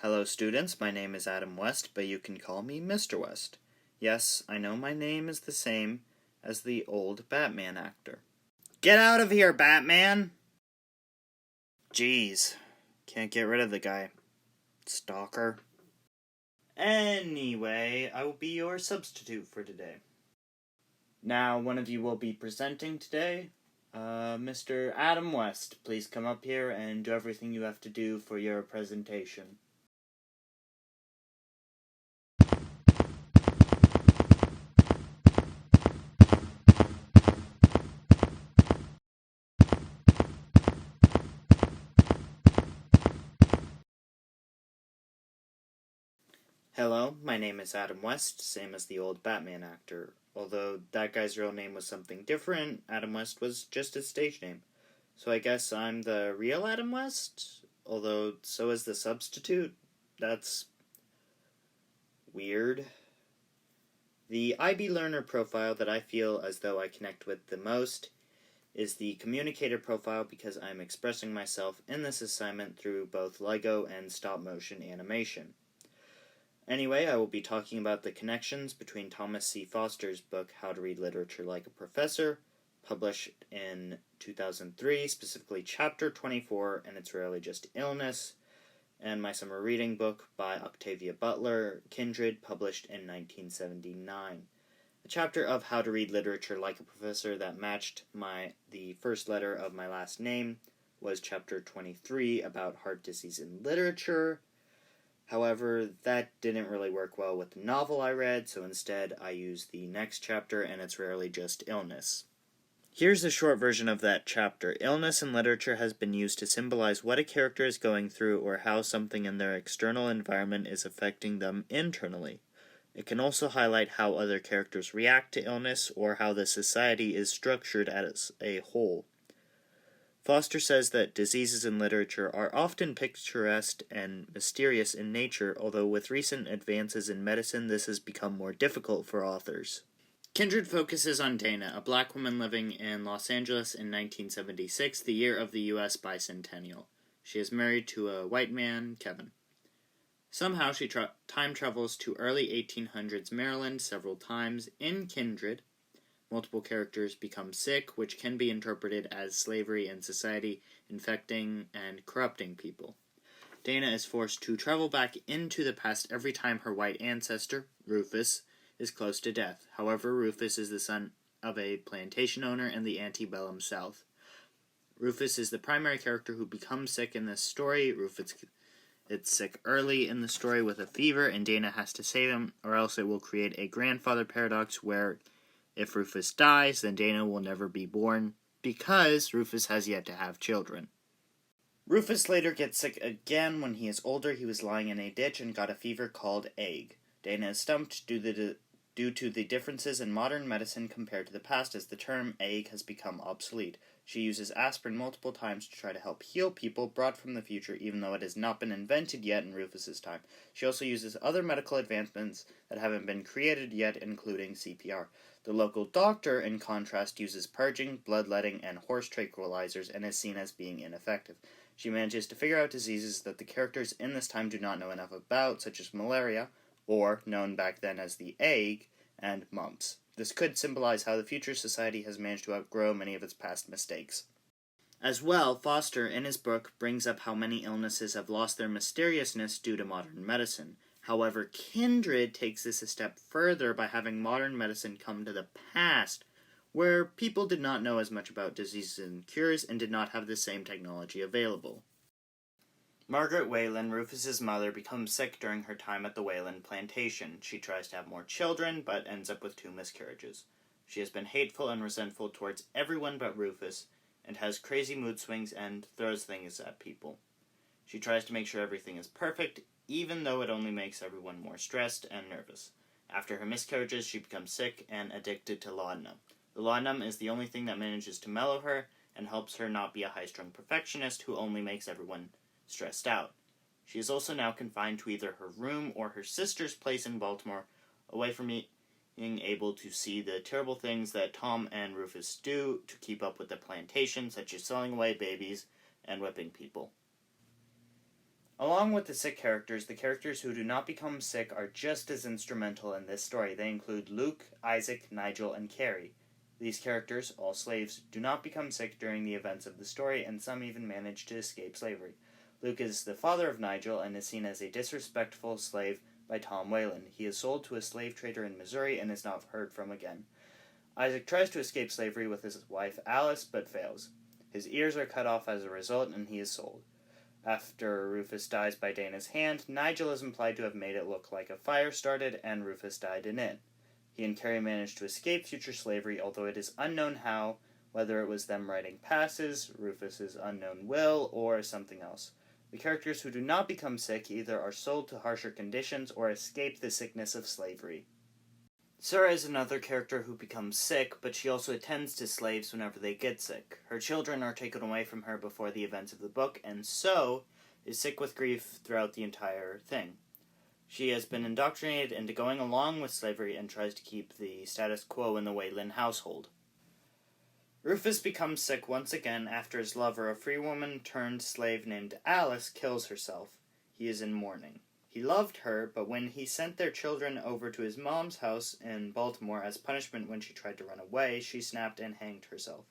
Hello students, my name is Adam West, but you can call me Mr. West. Yes, I know my name is the same as the old Batman actor. Get out of here, Batman! Jeez, can't get rid of the guy. Stalker. Anyway, I will be your substitute for today. Now, one of you will be presenting today. Mr. Adam West, please come up here and do everything you have to do for your presentation. Hello, my name is Adam West, same as the old Batman actor. Although that guy's real name was something different, Adam West was just his stage name. So I guess I'm the real Adam West? Although, so is the substitute? That's weird. The IB learner profile that I feel as though I connect with the most is the communicator profile because I'm expressing myself in this assignment through both Lego and stop-motion animation. Anyway, I will be talking about the connections between Thomas C. Foster's book, How to Read Literature Like a Professor, published in 2003, specifically Chapter 24, and It's Rarely Just Illness, and my summer reading book by Octavia Butler, Kindred, published in 1979. A chapter of How to Read Literature Like a Professor that matched the first letter of my last name was Chapter 23 about heart disease in literature. However, that didn't really work well with the novel I read, so instead I used the next chapter, and It's Rarely Just Illness. Here's a short version of that chapter. Illness in literature has been used to symbolize what a character is going through or how something in their external environment is affecting them internally. It can also highlight how other characters react to illness or how the society is structured as a whole. Foster says that diseases in literature are often picturesque and mysterious in nature, although with recent advances in medicine this has become more difficult for authors. Kindred focuses on Dana, a black woman living in Los Angeles in 1976, the year of the U.S. bicentennial. She is married to a white man, Kevin. Somehow she time travels to early 1800s Maryland several times. In Kindred, multiple characters become sick, which can be interpreted as slavery in society infecting and corrupting people. Dana is forced to travel back into the past every time her white ancestor, Rufus, is close to death. However, Rufus is the son of a plantation owner in the antebellum South. Rufus is the primary character who becomes sick in this story. Rufus gets sick early in the story with a fever, and Dana has to save him, or else it will create a grandfather paradox where if Rufus dies, then Dana will never be born, because Rufus has yet to have children. Rufus later gets sick again. When he is older, he was lying in a ditch and got a fever called ague. Dana is stumped due to the differences in modern medicine compared to the past, as the term ague has become obsolete. She uses aspirin multiple times to try to help heal people brought from the future, even though it has not been invented yet in Rufus's time. She also uses other medical advancements that haven't been created yet, including CPR. The local doctor, in contrast, uses purging, bloodletting, and horse tranquilizers and is seen as being ineffective. She manages to figure out diseases that the characters in this time do not know enough about, such as malaria, or, known back then as the ague, and mumps. This could symbolize how the future society has managed to outgrow many of its past mistakes. As well, Foster, in his book, brings up how many illnesses have lost their mysteriousness due to modern medicine. However, Kindred takes this a step further by having modern medicine come to the past, where people did not know as much about diseases and cures and did not have the same technology available. Margaret Whalen, Rufus's mother, becomes sick during her time at the Whalen plantation. She tries to have more children, but ends up with 2 miscarriages. She has been hateful and resentful towards everyone but Rufus, and has crazy mood swings and throws things at people. She tries to make sure everything is perfect, even though it only makes everyone more stressed and nervous. After her miscarriages, she becomes sick and addicted to laudanum. The laudanum is the only thing that manages to mellow her and helps her not be a high-strung perfectionist who only makes everyone stressed out. She is also now confined to either her room or her sister's place in Baltimore, away from being able to see the terrible things that Tom and Rufus do to keep up with the plantation, such as selling away babies and whipping people. Along with the sick characters, the characters who do not become sick are just as instrumental in this story. They include Luke, Isaac, Nigel, and Carrie. These characters, all slaves, do not become sick during the events of the story, and some even manage to escape slavery. Luke is the father of Nigel and is seen as a disrespectful slave by Tom Whalen. He is sold to a slave trader in Missouri and is not heard from again. Isaac tries to escape slavery with his wife Alice, but fails. His ears are cut off as a result, and he is sold. After Rufus dies by Dana's hand, Nigel is implied to have made it look like a fire started and Rufus died in it. He and Carrie managed to escape future slavery, although it is unknown how, whether it was them writing passes, Rufus's unknown will, or something else. The characters who do not become sick either are sold to harsher conditions or escape the sickness of slavery. Sarah is another character who becomes sick, but she also attends to slaves whenever they get sick. Her children are taken away from her before the events of the book, and so is sick with grief throughout the entire thing. She has been indoctrinated into going along with slavery and tries to keep the status quo in the Whalen household. Rufus becomes sick once again after his lover, a free woman turned slave named Alice, kills herself. He is in mourning. He loved her, but when he sent their children over to his mom's house in Baltimore as punishment when she tried to run away, she snapped and hanged herself.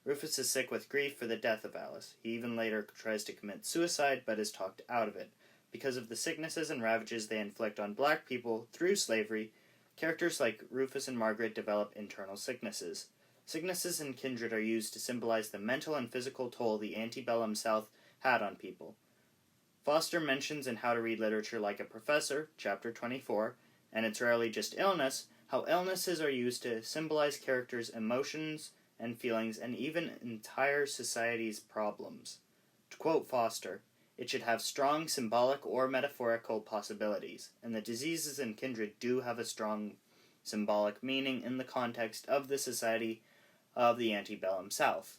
Rufus is sick with grief for the death of Alice. He even later tries to commit suicide, but is talked out of it. Because of the sicknesses and ravages they inflict on black people through slavery, characters like Rufus and Margaret develop internal sicknesses. Sicknesses in Kindred are used to symbolize the mental and physical toll the antebellum South had on people. Foster mentions in How to Read Literature Like a Professor, chapter 24, and it's rarely just illness, how illnesses are used to symbolize characters' emotions and feelings and even entire society's problems. To quote Foster, it should have strong symbolic or metaphorical possibilities, and the diseases in Kindred do have a strong symbolic meaning in the context of the society of the antebellum South.